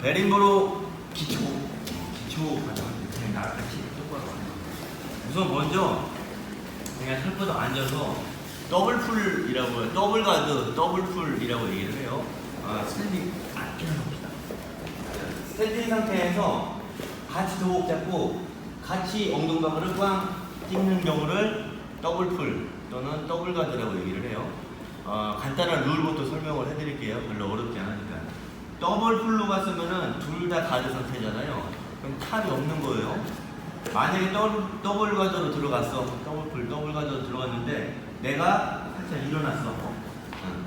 베린보로 기초 과정은 그냥 나같이 똑바로 가요. 우선 먼저 그냥 살포도 앉아서 더블풀이라고 해요. 더블가드, 더블풀이라고 얘기를 해요. 스탠딩 일어납시다. 스탠딩 상태에서 같이 도복 잡고 같이 엉덩방울을 꽝 찍는 경우를 더블풀 또는 더블가드라고 얘기를 해요. 간단한 룰부터 설명을 해드릴게요. 별로 어렵지 않으니까. 더블풀로 갔으면은 둘 다 가드 상태잖아요. 그럼 탈이 없는 거예요. 만약에 더블가드로 들어갔어. 더블가드로 들어갔는데 내가 살짝 일어났어.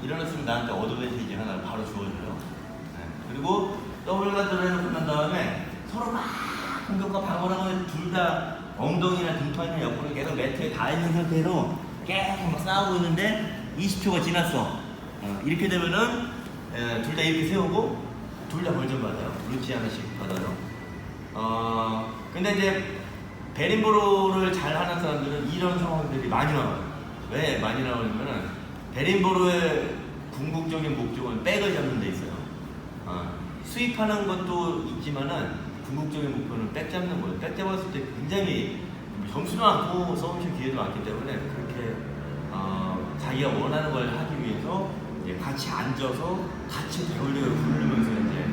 일어났으면 나한테 어드밴티지 하나를 바로 주어줘요. 그리고 더블가드로 해놓고 난 다음에 서로 막 공격과 방어를 하면 둘 다 엉덩이나 등판이나 옆구리 계속 매트에 닿아 있는 상태로 계속 막 싸우고 있는데 20초가 지났어. 이렇게 되면은 둘 다 이렇게 세우고 둘 다 벌점 받아요. 루치 하나씩 받아요. 근데 이제 베린보로를 잘 하는 사람들은 이런 상황들이 많이 나와요. 왜 많이 나오냐면은 베린보로의 궁극적인 목적은 백을 잡는 데 있어요. 수입하는 것도 있지만은 궁극적인 목표는 백 잡는 거예요. 백 잡았을 때 굉장히 점수도 많고 서브슛 기회도 많기 때문에 그렇게 자기가 원하는 걸 하기 위해서 이제 같이 앉아서 같이 대올리를 부르면서 이제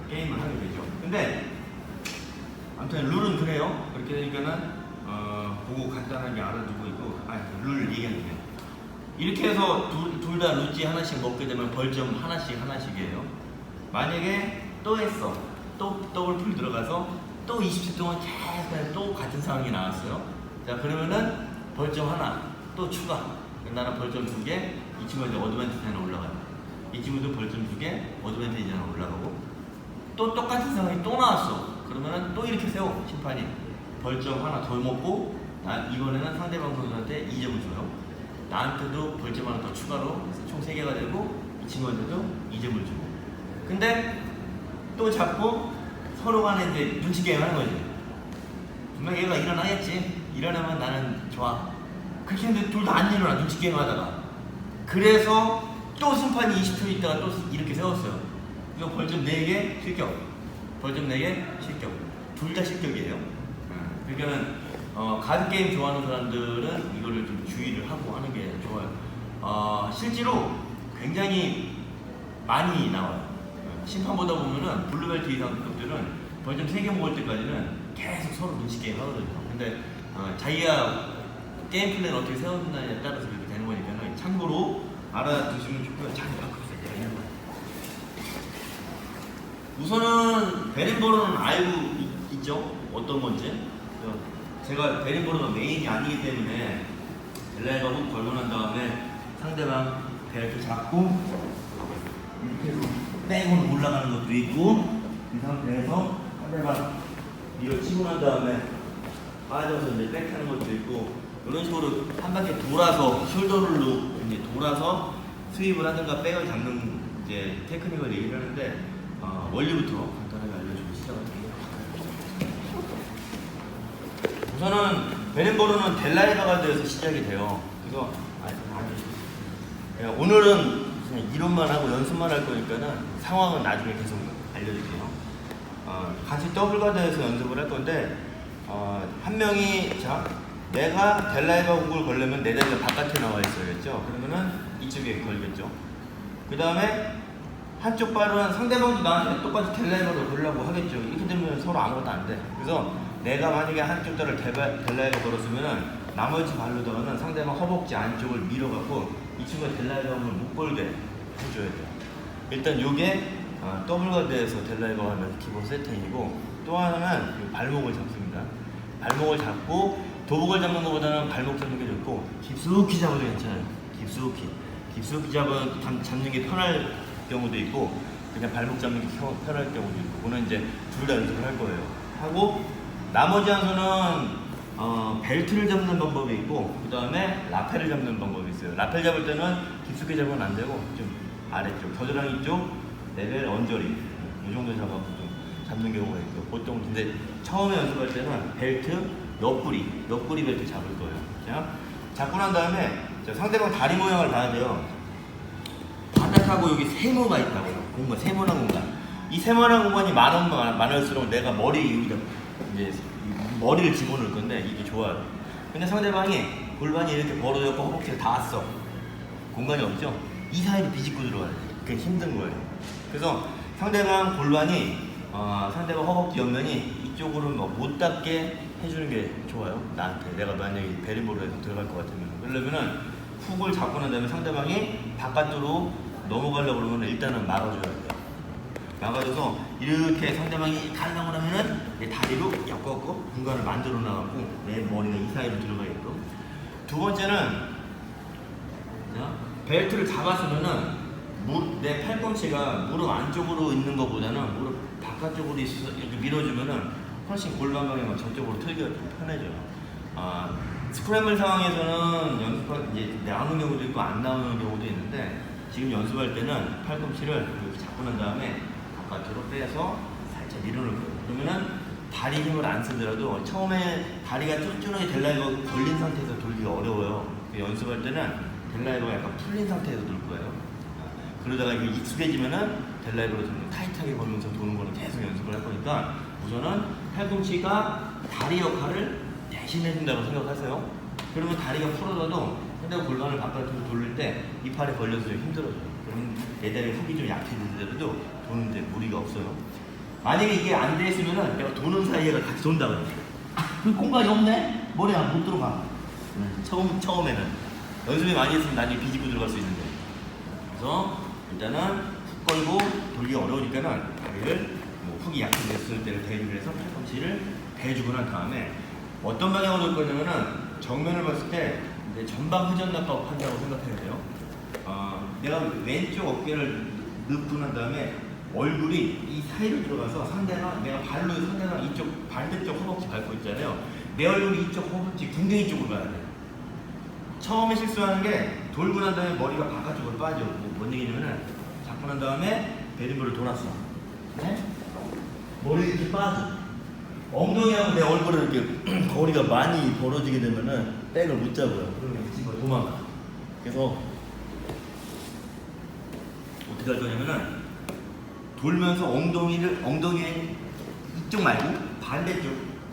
게임을 하게 되죠. 근데 아무튼 룰은 그래요. 그렇게 되니까는 보고 간단하게 알아두고 있고 룰 얘기할게요. 이렇게 해서 둘 다 루찌 하나씩 먹게 되면 벌점 하나씩이에요. 만약에 또 했어. 또 더블풀 들어가서 또 20초 동안 계속 또 같은 상황이 나왔어요. 자 그러면은 벌점 하나 또 추가. 나는 벌점 2개, 이 친구가 이제 어드밴티지 하나 올라가요. 이 친구도 벌점 2개, 어드밴티지 하나 올라가고 또 똑같은 상황이 또 나왔어. 그러면은 또 이렇게 세워 심판이 벌점 하나 더 먹고 이번에는 상대방 선수한테 2점을 줘요. 나한테도 벌점 하나 더 추가로 해서 총 3개가 되고 이 친구한테도 2점을 주고. 근데 또 잡고 서로 간에 이제 눈치 게임 하는 거지. 분명 얘가 일어나겠지. 일어나면 나는 좋아. 그렇게 했는데 둘 다 안 일어나. 눈치 게임 하다가. 그래서 또 심판이 20초 있다가 또 이렇게 세웠어요. 이거 벌점 4개 실격. 벌점 4개 실격. 둘 다 실격이에요. 그러니까는 가드게임 좋아하는 사람들은 이거를 좀 주의를 하고 하는 게 좋아요. 실제로 굉장히 많이 나와요. 심판 보다 보면은 블루벨트 이상 급들은 벌점 3개 먹을 때까지는 계속 서로 눈치 게임 하거든요. 근데 자기가 게임 플랜을 어떻게 세웠느냐에 따라서 그렇게 되는 거니까는 참고로 알아두시면 좋고요. 잘 바꿔주세요. 우선은 베린보로는 알고 있죠? 어떤 건지. 제가 베린보로가 메인이 아니기 때문에 벨라이가 훅 걸고 난 다음에 상대방 벨트 잡고 이렇게 해서 백으로 올라가는 것도 있고 이 상태에서 상대방 밀어치고 난 다음에 빠져서 이제 백하는 것도 있고 이런 식으로 한 바퀴 돌아서 숄더롤로 이제 돌아서 스윕을 하든가 백을 잡는 이제 테크닉을 얘기를 하는데 원리부터 간단하게 알려주고 시작할게요. 우선은 베린보로는 델라이바 가드에서 시작이 돼요. 그래서 오늘은 그냥 이론만 하고 연습만 할 거니까는 상황은 나중에 계속 알려드릴게요. 같이 더블가드에서 연습을 할 건데 한 명이 자 내가 델라이바 공을 걸려면 내 다리가 바깥에 나와 있어야겠죠. 그러면은 이쪽에 걸겠죠. 그 다음에 한쪽 발은 상대방도 나한테 똑같이 델라이바로 걸려고 하겠죠. 이렇게 되면 서로 아무것도 안 돼. 그래서 내가 만약에 한쪽 발을 델라이바 걸었으면은 나머지 발로다가는 상대방 허벅지 안쪽을 밀어갖고 이 친구가 델라이바 공을 못 걸게 해줘야 돼요. 일단 요게 더블가드에서 델라이바 하면 기본 세팅이고 또 하나는 발목을 잡습니다. 발목을 잡고 도복을 잡는 것보다는 발목 잡는 게 좋고 깊숙이 잡아도 괜찮아요. 깊숙이 잡는 게 편할 경우도 있고 그냥 발목 잡는 게 편할 경우도 있고 그거는 이제 둘 다 연습을 할 거예요. 하고 나머지 한 수는 벨트를 잡는 방법이 있고 그 다음에 라펠을 잡는 방법이 있어요. 라펠 잡을 때는 깊숙이 잡으면 안 되고 좀 아래쪽 겨드랑이 쪽 레벨 언저리 이 정도 잡아서 좀 잡는 경우가 있고 보통 근데 처음에 연습할 때는 벨트 옆구리 벨트 잡을 거예요. 자, 잡고 난 다음에 상대방 다리 모양을 봐야 돼요. 바닥하고 여기 세모가 있다고요. 공간, 세모난 공간. 이 세모난 공간이 많으면 많을수록 내가 이제 머리를 집어넣을 건데 이게 좋아요. 근데 상대방이 골반이 이렇게 벌어졌고 허벅지가 닿았어. 공간이 없죠? 이 사이를 비집고 들어가야 돼. 그게 힘든 거예요. 그래서 상대방 골반이 상대방 허벅지 옆면이 이쪽으로 못 닿게 해주는 게 좋아요. 나한테 내가 만약에 베린볼로 해서 들어갈 것 같으면 그러려면은 훅을 잡고 난 다음에 상대방이 바깥으로 넘어가려고 그러면 일단은 막아줘야 돼요. 막아줘서 이렇게 상대방이 가려고 하면은 내 다리로 엮어갖고 공간을 만들어 놔갖고 내 머리가 이 사이로 들어가게끔. 두 번째는 벨트를 잡았으면은 내 팔꿈치가 무릎 안쪽으로 있는 것보다는 무릎 바깥쪽으로 있어서 이렇게 밀어주면은 훨씬 골반 방향은 저쪽으로 틀기가 편해져요. 스크램블 상황에서는 이제 나오는 경우도 있고 안 나오는 경우도 있는데 지금 연습할 때는 팔꿈치를 이렇게 잡고 난 다음에 바깥으로 빼서 살짝 밀어넣을 거예요. 그러면은 다리 힘을 안 쓰더라도 처음에 다리가 쫀쫀하게 델라이버 걸린 상태에서 돌기가 어려워요. 연습할 때는 델라이버가 약간 풀린 상태에서 돌 거예요. 그러다가 이게 익숙해지면은 델라이버로 좀 타이트하게 걸면서 도는 거를 계속 연습을 할 거니까 우선은 팔꿈치가 다리 역할을 대신해준다고 생각하세요. 그러면 다리가 풀어져도 상대가 골반을 바깥으로 돌릴 때 이 팔에 걸려서 좀 힘들어져요. 그러면 내 다리 훅이 좀 약해지더라도 도는데 무리가 없어요. 만약에 이게 안 돼 있으면은 내가 도는 사이에 같이 돈다 그래. 그 공간이 없네? 머리가 못 들어가. 처음에는 연습이 많이 했으면 나중에 비집고 들어갈 수 있는데. 그래서 일단은 훅 걸고 돌기 어려우니까는 다리를 훅이 약해졌을 때를 대비를 해서 팔꿈치를 대주고 난 다음에 어떤 방향으로 돌 거냐면은 정면을 봤을 때 이제 전방 회전납법 한다고 생각해야 돼요. 내가 왼쪽 어깨를 눕고 난 다음에 얼굴이 이 사이로 들어가서 내가 발로 상대방 이쪽 반대쪽 허벅지 밟고 있잖아요. 내 얼굴이 이쪽 허벅지 궁뎅이 쪽으로 가야 돼요. 처음에 실수하는 게 돌고 난 다음에 머리가 바깥쪽으로 빠져. 뭔 얘기냐면은 잡고 난 다음에 베린볼을 돌았어. 네? 머리 이렇게 빠져. 엉덩이하고 내 얼굴을 이렇게 거리가 많이 벌어지게 되면은 백을 못 잡아요. 그러면 도망가. 그래서 어떻게 할 거냐면은 돌면서 엉덩이 이쪽 말고 반대쪽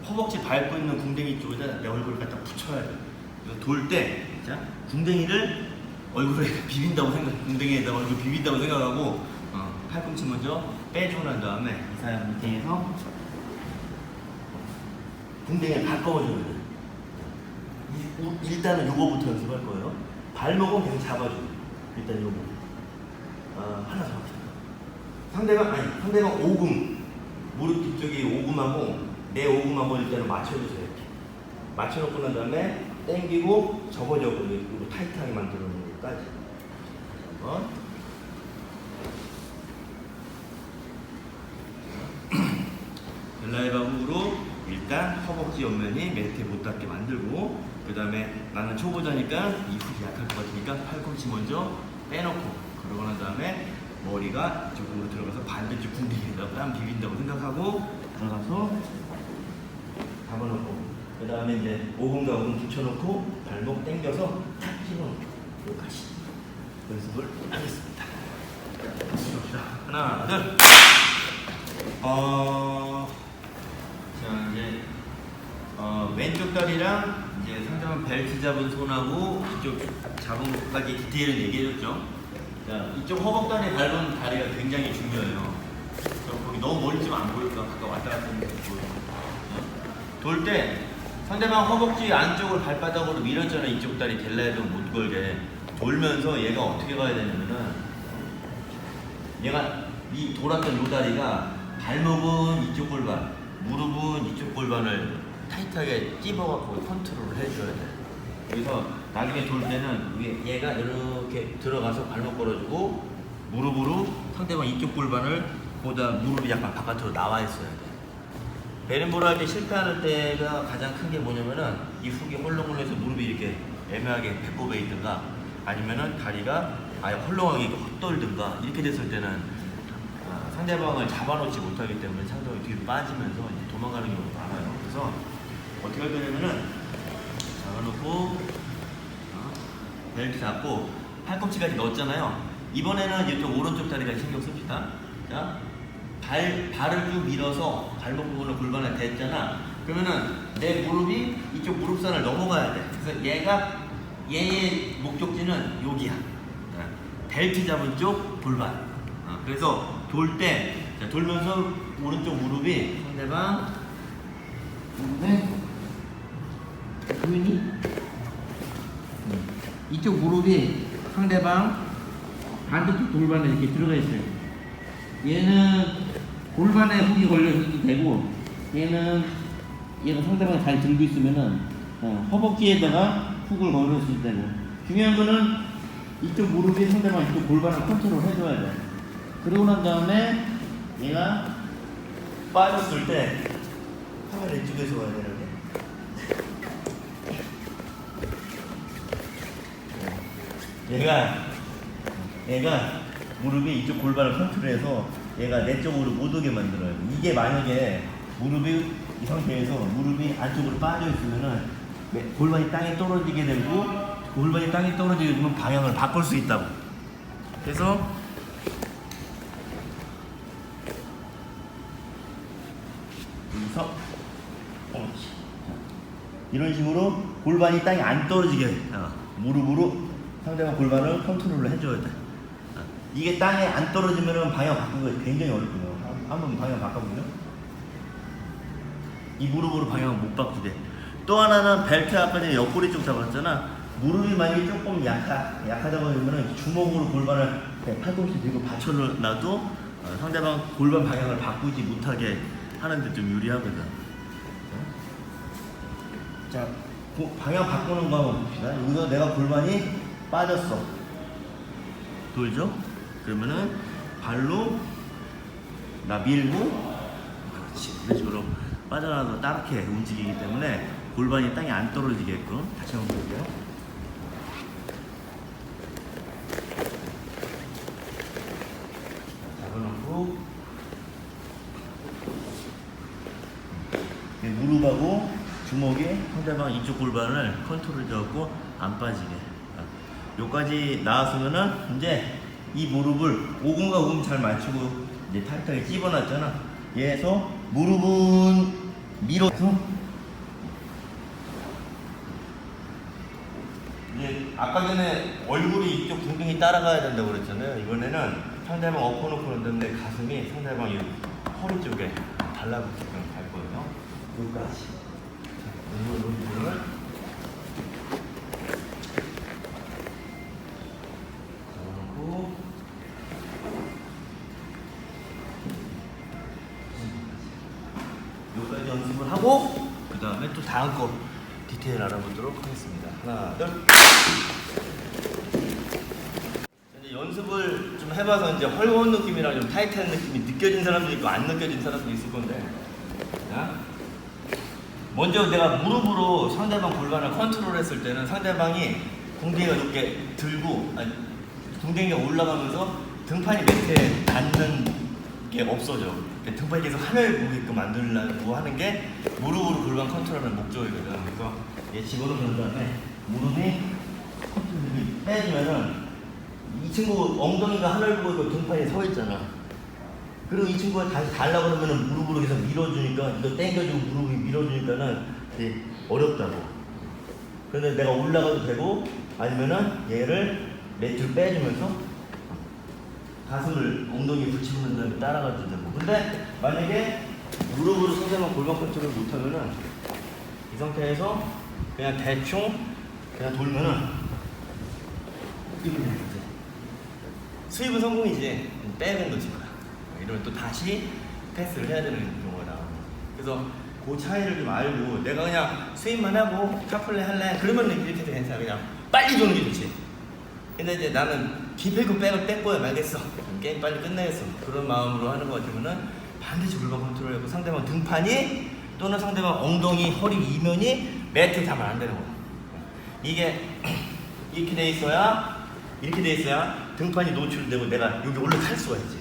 허벅지 밟고 있는 궁뎅이 쪽에다 내 얼굴을 갖다 붙여야 돼. 돌 때 궁뎅이를 얼굴에 궁뎅이에다 얼굴 비빈다고 생각하고 팔꿈치 먼저 빼주고 난 다음에 이 사람 밑에서 궁뎅이를 가까워줘야 돼. 일단은 요거부터 연습할 거예요. 발목은 계속 잡아줘. 일단 요거. 하나 잡읍시다. 상대방 오금, 무릎 뒤쪽이 오금하고 내 오금하고 일단은 맞춰주세요. 이렇게. 맞춰놓고 난 다음에 당기고 접어져고 이거 타이트하게 만들어 놓는 것까지. 델라이바 훅으로 일단 허벅지 옆면이 매트에 못 닿게 만들고 그 다음에 나는 초보자니까 이 훅이 약할 것 같으니까 팔꿈치 먼저 빼놓고 그러고 난 다음에 머리가 이쪽으로 들어가서 반대쪽 궁뎅이에다가 땀 비빈다고 생각하고 들어가서 잡아놓고 그 다음에 이제 오금과 오금 붙여놓고 발목 당겨서 탁 집어넣고 여기까지 연습을 하겠습니다. 하나, 둘. 자 이제 왼쪽 다리랑 이제 상대방 벨트 잡은 손하고 이쪽 잡은 것까지 디테일을 얘기해줬죠. 자 이쪽 허벅다리 밟은 다리가 굉장히 중요해요. 거기 너무 멀리지만 안 보일까 가까 왔다 갔다 하는 게 보여요. 돌 때 상대방 허벅지 안쪽을 발바닥으로 밀었잖아. 이쪽 다리 델라이도 못 걸게 돌면서 얘가 어떻게 가야 되냐면은 얘가 이 돌았던 요 다리가 발목은 이쪽 골반, 무릎은 이쪽 골반을 타이트하게 찝어갖고 컨트롤을 해줘야 돼. 그래서 나중에 돌 때는 얘가 이렇게 들어가서 발목 걸어주고 무릎으로 상대방 이쪽 골반을 보다 무릎이 약간 바깥으로 나와 있어야 돼. 베린볼 할 때 실패하는 때가 가장 큰 게 뭐냐면은 이 훅이 헐렁헐렁해서 무릎이 이렇게 애매하게 배꼽에 있든가 아니면은 다리가 아예 헐렁하게 헛돌든가 이렇게 됐을 때는 상대방을 잡아놓지 못하기 때문에 상대방이 뒤로 빠지면서 도망가는 경우가 많아요. 그래서 어떻게 할 거냐면은 잡아놓고 벨트 잡고 팔꿈치까지 넣었잖아요. 이번에는 이쪽 오른쪽 다리까지 신경 씁시다. 자, 발을 쭉 밀어서 발목 부분을 골반에 댔잖아. 그러면은 내 무릎이 이쪽 무릎선을 넘어가야 돼. 그래서 얘의 목적지는 여기야. 벨트 잡은 쪽 골반. 그래서 돌 때, 돌면서 오른쪽 무릎이 상대방 무릎에 보이니? 이쪽 무릎이 상대방 반대쪽 골반에 이렇게 들어가 있어요. 얘는 골반에 훅이 걸려 있어도 되고, 얘가 상대방이 잘 들고 있으면은 허벅지에다가 훅을 걸어 있어도 되고. 중요한 거는 이쪽 무릎이 상대방 이쪽 골반을 컨트롤 해줘야 돼. 그러고 난 다음에 얘가 빠졌을 때 카메라 이쪽에서 와야 되는데. 얘가 무릎이 이쪽 골반을 컨트롤해서 얘가 내 쪽으로 못 오게 만들어요. 이게 만약에 무릎이 이 상태에서 무릎이 안쪽으로 빠져 있으면은 골반이 땅에 떨어지게 되고, 골반이 땅에 떨어지게 되면 방향을 바꿀 수 있다고. 그래서 여기서 이런 식으로 골반이 땅에 안 떨어지게 무릎으로 상대방 골반을 컨트롤을 해줘야 돼. 이게 땅에 안 떨어지면 방향 바꾸는 거 굉장히 어렵거든요. 한번 방향 바꿔보죠. 이 무릎으로 방향을 못 바꾸게. 또 하나는 벨트 아까 전에 옆구리 쪽 잡았잖아. 무릎이 만약에 조금 약하다고 하면 주먹으로 골반을 팔꿈치 들고 받쳐놔도 상대방 골반 방향을 바꾸지 못하게 하는데 좀 유리하거든. 자, 방향 바꾸는 거 한번 봅시다. 여기서 내가 골반이 빠졌어. 돌죠? 그러면은 발로 나 밀고, 그렇지, 이런 식으로 빠져나가서 따르게 움직이기 때문에 골반이 땅에 안 떨어지게끔. 다시 한번 볼게요. 잡아놓고 무릎하고 주먹이 상대방 이쪽 골반을 컨트롤 잡고 안 빠지게. 여기까지 나왔으면은 이제 이 무릎을 오금과 오금 잘 맞추고 이제 타이트하게 찝어놨잖아. 얘에서 무릎은 밀어서 이제 아까 전에 얼굴이 이쪽 등등이 따라가야 된다고 그랬잖아요. 이번에는 상대방 엎어놓고 그런다는데 가슴이 상대방 이 허리 쪽에 달라붙게끔 갈 거예요. 여기까지. 이거를 여기까지 연습을 하고 그 다음에 또 다음 거 디테일 알아보도록 하겠습니다. 하나, 둘. 이제 연습을 좀 해봐서 이제 헐거운 느낌이랑 좀 타이트한 느낌이 느껴진 사람도 있고 안 느껴진 사람도 있을 건데, 자, 먼저 내가 무릎으로 상대방 골반을 컨트롤했을 때는 상대방이 궁뎅이가 높게 들고, 궁뎅이가 올라가면서 등판이 매트에 닿는 게 없어져. 등판이 계속 하늘 보게끔 만들려고 하는 게 무릎으로 골반 컨트롤하는 목적이거든. 그래서 얘 집어넣은 다음에 무릎이 컨트롤이 빼주면은 이 친구 엉덩이가 하늘 보고 등판이 서 있잖아. 그리고 이 친구가 다시 달라고 그러면은 무릎으로 계속 밀어주니까, 이거 당겨주고 무릎이 밀어주니까는 되게 어렵다고. 그런데 내가 올라가도 되고, 아니면은 얘를 매트를 빼주면서 가슴을 엉덩이에 붙이는 다음에 따라가도 되고. 근데 만약에 무릎으로 상대방 골반 컨트롤 못하면은 이 상태에서 그냥 대충 그냥 돌면은 스윕은 성공이지 빼는 거지. 이러면 또 다시 패스를 해야 되는 경우가 나와요. 그래서 그 차이를 좀 알고, 내가 그냥 스윕만 하고 카플레 할래? 그러면 이렇게 해도 괜찮아. 그냥 빨리 도는 게 좋지. 근데 이제 나는 기필코 백을 뺄 거야 말겠어. 게임 빨리 끝내겠어. 그런 마음으로 하는 거 같으면은 반드시 골반 컨트롤하고 상대방 등판이 또는 상대방 엉덩이, 허리 이면이 매트에 닿으면 안 되는 거야. 이게 이렇게 돼 있어야 등판이 노출되고 내가 여기 올라탈 수가 있지.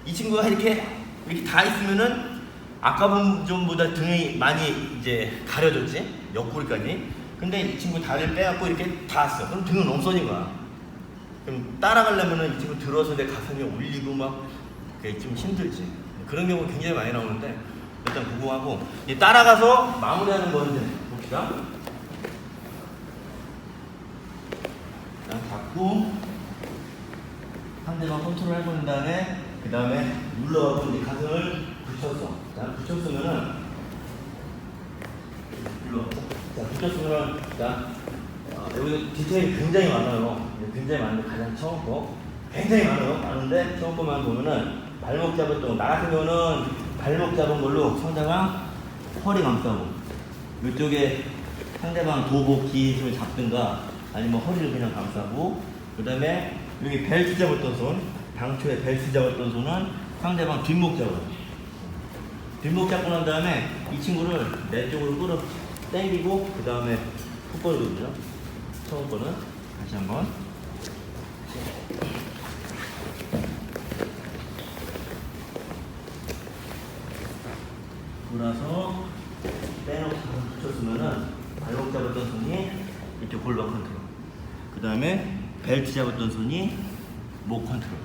이 친구가 이렇게 다 있으면은 아까 본 점보다 등이 많이 이제 가려졌지, 옆구리까지. 근데 이 친구 다리를 빼갖고 이렇게 닿았어. 그럼 등은 없어진 거야. 그럼 따라가려면은 이 친구 들어서 내 가슴이 올리고 막 그게 좀 힘들지. 그런 경우 굉장히 많이 나오는데 일단 구공하고 이제 따라가서 마무리하는 거 이제 봅시다. 자, 잡고 상대방 컨트롤 해보는 다음에 그 다음에 눌러가고 이제 가슴을 붙였어. 자, 붙였으면은 눌러. 자, 붙였으면은 자, 여기 디테일이 굉장히 많아요. 굉장히 많은데 가장 처음 거 굉장히 많은데 처음 거만 보면은 발목 잡았던 나 같은 경우는 발목 잡은 걸로 상대방 허리 감싸고 이쪽에 상대방 도복 기술 잡든가 아니면 허리를 그냥 감싸고 그 다음에 여기 벨트 잡았던 손 당초에 벨트 잡았던 손은 상대방 뒷목 잡아요. 뒷목 잡고 난 다음에 이 친구를 내 쪽으로 끌어 당기고 그 다음에 훅 걸거든요. 처음 거는 다시 한번 돌아서 빼놓고 붙였으면은 발목 잡았던 손이 이쪽 골반 컨트롤 그 다음에 벨트 잡았던 손이 목 컨트롤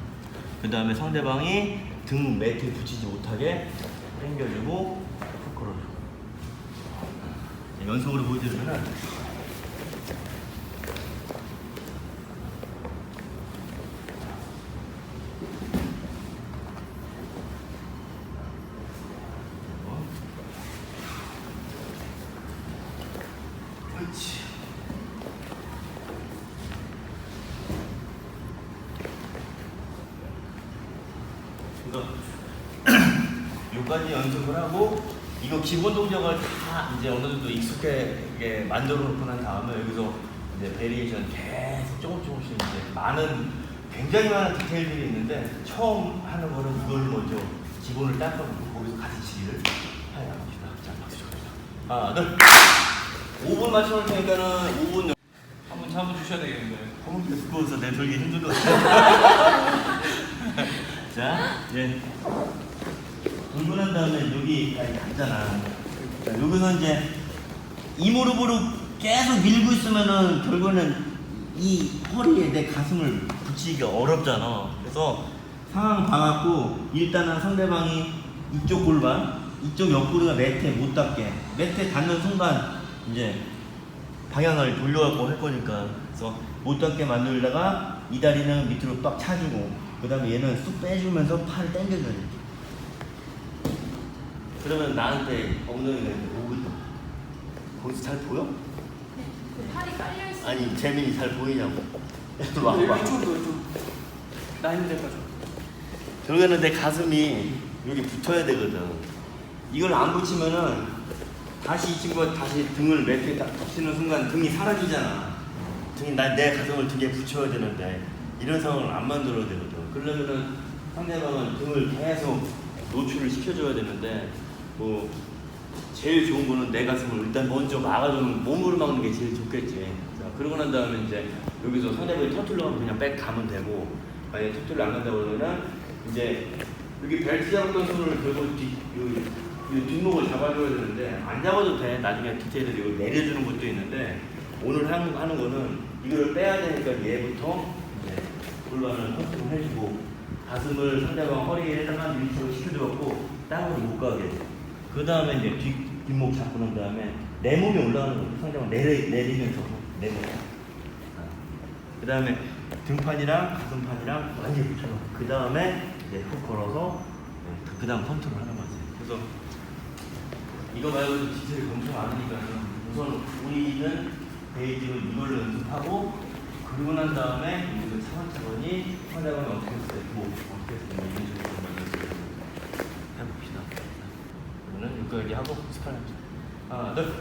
그 다음에 상대방이 등 매트에 붙이지 못하게 당겨주고 훅 걸어주고 연속으로 보여드리면은 그렇지. 그러니까 요까지 연습을 하고 이거 기본 동작을 다 이제 어느 정도 익숙하게 만들어 놓고 난 다음에 여기서 이제 베리에이션 계속 조금씩 이제 굉장히 많은 디테일들이 있는데 처음 하는 거는 이걸 먼저 기본을 닦아보고 거기서 가르치기를 해나갑시다. 자, 박수 쳐주세요. 하나, 둘. 5분 맞춰놓을 테니까는 5분 한번 잡아주셔야 되겠는데. 홈트 스코어에서 내 들기 힘들거든. 자, 이제 돌고 난 다음에 여기까지 갔잖아. 자, 여기서 이제 이 무릎으로 계속 밀고 있으면은 결국에는 이 허리에 내 가슴을 붙이기가 어렵잖아. 그래서 상황 봐갖고 일단은 상대방이 이쪽 골반, 이쪽 옆구리가 매트에 못 닿게 매트에 닿는 순간 이제 방향을 돌려갖고 할 거니까 그래서 못 닿게 만들다가 이 다리는 밑으로 빡 차주고 그 다음에 얘는 쑥 빼주면서 팔을 당겨줘야 돼. 그러면 나한테 엉덩이가 오거든. 거기서 잘 보여? 네, 그 팔이 깔려있어. 아니 재민이 잘 보이냐고. 일로 와봐. 이쪽으로 좀 나 있는 데까지. 결국에는 내 가슴이 여기 붙어야 되거든. 이걸 안 붙이면은 다시 이 친구가 다시 등을 매트에 딱 붙이는 순간 등이 사라지잖아. 내 가슴을 등에 붙여야 되는데 이런 상황을 안 만들어야 되거든. 그러려면은 상대방은 등을 계속 노출을 시켜줘야 되는데 뭐 제일 좋은 거는 내 가슴을 일단 먼저 막아주는 몸으로 막는 게 제일 좋겠지. 자, 그러고 난 다음에 이제 여기서 상대방이 터틀러 가면 그냥 백 가면 되고 만약에 터틀러 안 간다고 그러면 이제 여기 벨트 잡았던 손을 들고 여기 뒷목을 잡아줘야 되는데 안 잡아도 돼. 나중에 디테일을 이걸 내려주는 것도 있는데 오늘 하는 거는 이거를 빼야 되니까 얘부터 이제 골반을 컨트롤 해주고 가슴을 상대방 허리에 해당하는 위치로 시켜주었고 땅으로 못 가게. 그 다음에 이제 뒷목 잡고 난 다음에 내 몸이 올라가는 거죠. 상대방 내리면서 내몸. 그 다음에 등판이랑 가슴판이랑 완전히 붙여놓고 그 다음에 이제 훅 걸어서 그 다음 컨트롤 하는 거지. 그래서 이거 말고도 디테일이 엄청 많으니까는 우선 우리는 베이직을 이걸로 연습하고 그러고 난 다음에 여기서 차근차근히 상대방이 어떻게 했을 때, 어떻게 했을 때 이런 식으로 연습을 해봅시다. 그러면 여기까지 하고 스파링 하자. 하나, 둘.